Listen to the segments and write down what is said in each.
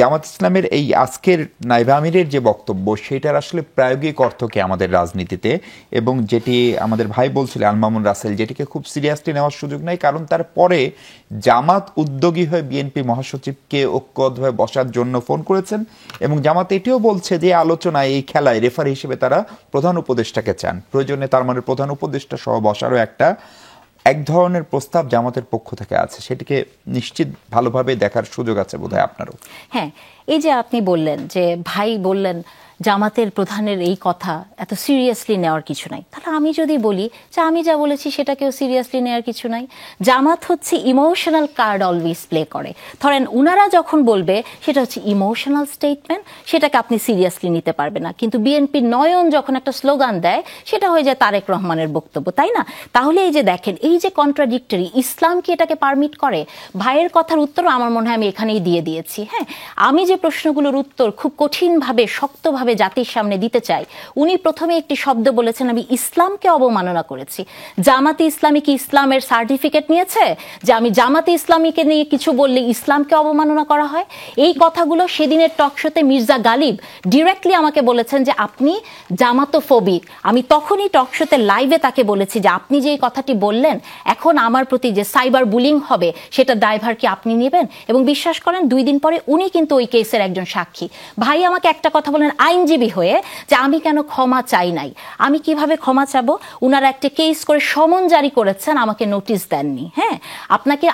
জামাত ইসলামের এই আজকের নায়েবে আমিরের যে বক্তব্য সেটার আসলে প্রায়োগিক অর্থ কি আমাদের রাজনীতিতে, এবং যেটি আমাদের ভাই বলছিলেন আল মামুন রাসেল, যেটিকে খুব সিরিয়াসলি নেওয়ার সুযোগ নাই, কারণ তারপরে জামাত উদ্যোগী হয়ে বিএনপি মহাসচিবকে ঐক্যবদ্ধভাবে বসার জন্য ফোন করেছেন, এবং জামাত এটিও বলছে যে আলোচনায় এই খেলায় রেফারি হিসেবে তারা প্রধান উপদেষ্টাকে চান, প্রয়োজনে তার মানে প্রধান উপদেষ্টা সহ বসারও এক ধরনের প্রস্তাব জামাতের পক্ষ থেকে আছে। সেটিকে নিশ্চিত ভালোভাবে দেখার সুযোগ আছে বোধহয় আপনারও। হ্যাঁ, এই যে আপনি বললেন যে ভাই বললেন জামাতের প্রধানের এই কথা এত সিরিয়াসলি নেওয়ার কিছু নাই, তাহলে আমি যদি বলি যে আমি যা বলেছি সেটাকেও সিরিয়াসলি নেওয়ার কিছু নাই। জামাত হচ্ছে ইমোশনাল কার্ড অলওয়েজ প্লে করে। ধরেন উনারা যখন বলবে সেটা হচ্ছে ইমোশনাল স্টেটমেন্ট, সেটাকে আপনি সিরিয়াসলি নিতে পারবেন না। কিন্তু বিএনপির নয়ন যখন একটা স্লোগান দেয় সেটা হয়ে যায় তারেক রহমানের বক্তব্য, তাই না? তাহলে এই যে দেখেন, এই যে কন্ট্রাডিক্টরি, ইসলাম কি এটাকে পারমিট করে? ভাইয়ের কথার উত্তর আমার মনে হয় আমি এখানেই দিয়ে দিয়েছি। হ্যাঁ, আমি যে প্রশ্নগুলোর উত্তর খুব কঠিনভাবে শক্তভাবে জাতির সামনে দিতে চাই, উনি প্রথমে একটি শব্দ বলেছেন আমি ইসলামকে অবমাননা করেছি। জামাতে ইসলামী কি ইসলামের সার্টিফিকেট নিয়েছে যে আমি জামাতে ইসলামীকে নিয়ে কিছু বললে ইসলামকে অবমাননা করা হয়? এই কথাগুলো সেদিনের টকশোতে মির্জা গালিব ডিরেক্টলি আমাকে বলেছেন যে আপনি জামাতোফোবিক। আমি তখনই টকশোতে লাইভে তাকে বলেছি যে আপনি যে এই কথাটি বললেন, এখন আমার প্রতি যে সাইবার বুলিং হবে সেটা দায়ভার কি আপনি নেবেন? এবং বিশ্বাস করেন 2 দিন পরে উনি কিন্তু ওই কেসের একজন সাক্ষী। ভাই আমাকে একটা কথা বলেন আইনজীবী হয়ে যে আমি কেন ক্ষমা চাই নাই। আমি কিভাবে ক্ষমা চাবো? উনারা একটা কেস করে সমন জারি করেছেন, আমাকে নোটিশ দেননি। হ্যাঁ,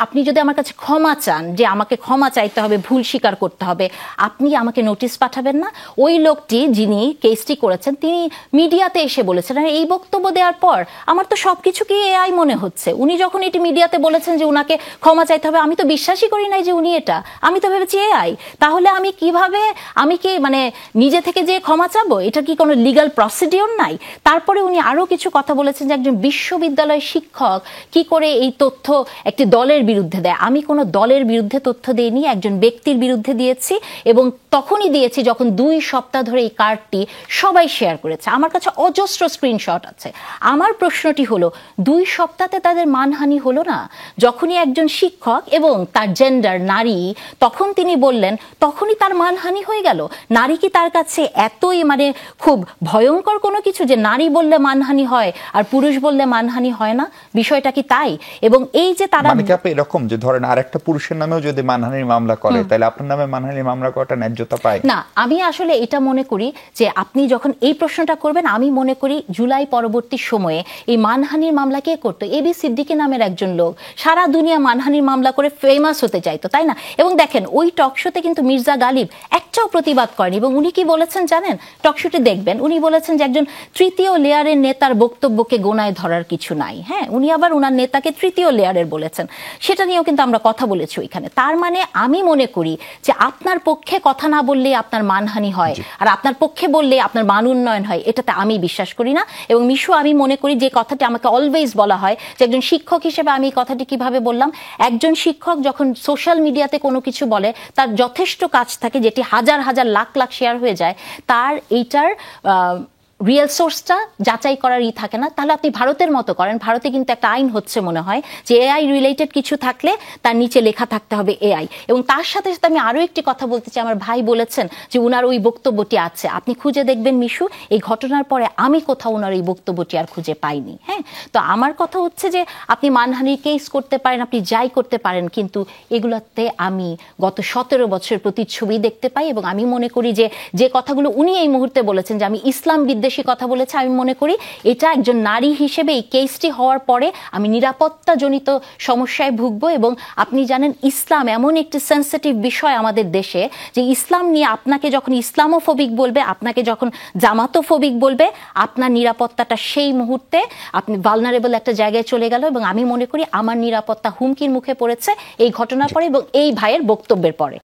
আপনি যদি আমার কাছে ক্ষমা চান যে আমাকে ক্ষমা চাইতে হবে, ভুল স্বীকার করতে হবে, আপনি আমাকে নোটিশ পাঠাবেন না? ওই লোকটি যিনি কেসটি করেছেন তিনি মিডিয়াতে এসে বলেছেন, এই বক্তব্য দেওয়ার পর আমার তো সবকিছু কি এআই মনে হচ্ছে। উনি যখন এটি মিডিয়াতে বলেছেন যে উনাকে ক্ষমা চাইতে হবে, আমি তো বিশ্বাসই করি নাই যে উনি এটা, আমি তো ভেবেছি এআই। তাহলে আমি কিভাবে, আমি কি মানে নিজে থেকে যে ক্ষমা চাবো? এটা কি কোনো লিগ্যাল প্রসিডিওর নাই? তারপরে উনি আরো কিছু কথা বলেছেন যে একজন বিশ্ববিদ্যালয় শিক্ষক কি করে এই তথ্য একটি দলের বিরুদ্ধে দেয়। আমি কোনো দলের বিরুদ্ধে তথ্য দেইনি, একজন ব্যক্তির বিরুদ্ধে দিয়েছি, এবং তখনই দিয়েছি যখন 2 সপ্তাহ ধরে এই কার্ডটি সবাই শেয়ার করেছে। আমার কাছে অজস্র স্ক্রিনশট আছে। আমার প্রশ্নটি হলো 2 সপ্তাহে তাদের মানহানি হলো না? যখনই একজন শিক্ষক এবং তার জেন্ডার নারী, তখন তিনি বললেন, তখনই তার মানহানি হয়ে গেল? নারী কি তার কাছে এতই মানে খুব ভয়ঙ্কর কোনো কিছু যে নারী বললে মানহানি হয় আর পুরুষ বললে মানহানি হয় না? বিষয়টা কি তাই? এবং এই যে তারা মানে কি আপনি এরকম যে ধরেন আরেকটা পুরুষের নামেও যদি মানহানির মামলা করে তাহলে আপনার নামে মানহানির মামলা করাটা ন্যায্যতা পায় না? আমি আসলে এটা মনে করি যে আপনি যখন এই প্রশ্নটা করবেন, আমি মনে করি জুলাই পরবর্তী সময়ে এই মানহানির মামলা কে করতো? এবি সিদ্দিকী নামের একজন লোক সারা দুনিয়া মানহানির মামলা করে ফেমাস হতে চাইতো, তাই না? এবং দেখেন ওই টকশোতে কিন্তু মির্জা গালিব একটাও প্রতিবাদ করেনি। এবং উনি কি বলেছেন জানেন? টকশোতে দেখবেন উনি বলেছেন যে একজন 3য় লেয়ারের নেতার বক্তব্যকে গোনায় ধরার কিছু নাই। হ্যাঁ, উনি আবার ওনার নেতাকে 3য় লেয়ারের বলেছেন। সেটা নিয়েও কিন্তু আমরা কথা বলেছি ওইখানে। তার মানে আমি মনে করি যে আপনার পক্ষে কথা না বললে আপনার মানহানি হয়, আর আপনার পক্ষে বললে আপনার মান উন্নয়ন হয়, এটাতে আমি বিশ্বাস করি না। এবং মিশু, আমি মনে করি যে কথাটি আমাকে অলওয়েজ বলা হয় যে একজন শিক্ষক হিসেবে আমি এই কথাটি কিভাবে বললাম, একজন শিক্ষক যখন সোশ্যাল মিডিয়াতে কোনো কিছু বলে তার যথেষ্ট কাজ থাকে যেটি হাজার হাজার লাখ লাখ শেয়ার হয়ে যায়, তার এইটার রিয়েল সোর্সটা যাচাই করার থাকে না। তাহলে আপনি ভারতের মতো করেন, ভারতে কিন্তু একটা আইন হচ্ছে মনে হয় যে এআই রিলেটেড কিছু থাকলে তার নিচে লেখা থাকতে হবে এআই। এবং তার সাথে সাথে আমি আরো একটি কথা বলতে চাই, আমার ভাই বলেছেন যে উনার ওই বক্তব্যটি আছে, আপনি খুঁজে দেখবেন মিশু, এই ঘটনার পরে আমি কোথাও উনার এই বক্তব্যটি আর খুঁজে পাইনি। হ্যাঁ, তো আমার কথা হচ্ছে যে আপনি মানহানির কেস করতে পারেন, আপনি যাই করতে পারেন, কিন্তু এগুলোতে আমি গত 17 বছরের প্রতিচ্ছবি দেখতে পাই। এবং আমি মনে করি যে যে কথাগুলো উনি এই মুহূর্তে বলেছেন যে আমি ইসলাম বিদ্বেষী কথা বলেছে, আমি মনে করি এটা একজন নারী হিসেবে এই কেসটি হওয়ার পরে আমি নিরাপত্তাজনিত সমস্যায় ভুগব। এবং আপনি জানেন ইসলাম এমন একটি সেন্সিটিভ বিষয় আমাদের দেশে যে ইসলাম নিয়ে আপনাকে যখন ইসলামোফোবিক বলবে, আপনাকে যখন জামাতোফোবিক বলবে, আপনার নিরাপত্তাটা সেই মুহূর্তে আপনি ভালনারেবল একটা জায়গায় চলে গেল। এবং আমি মনে করি আমার নিরাপত্তা হুমকির মুখে পড়েছে এই ঘটনার পরে এবং এই ভাইয়ের বক্তব্যের পরে।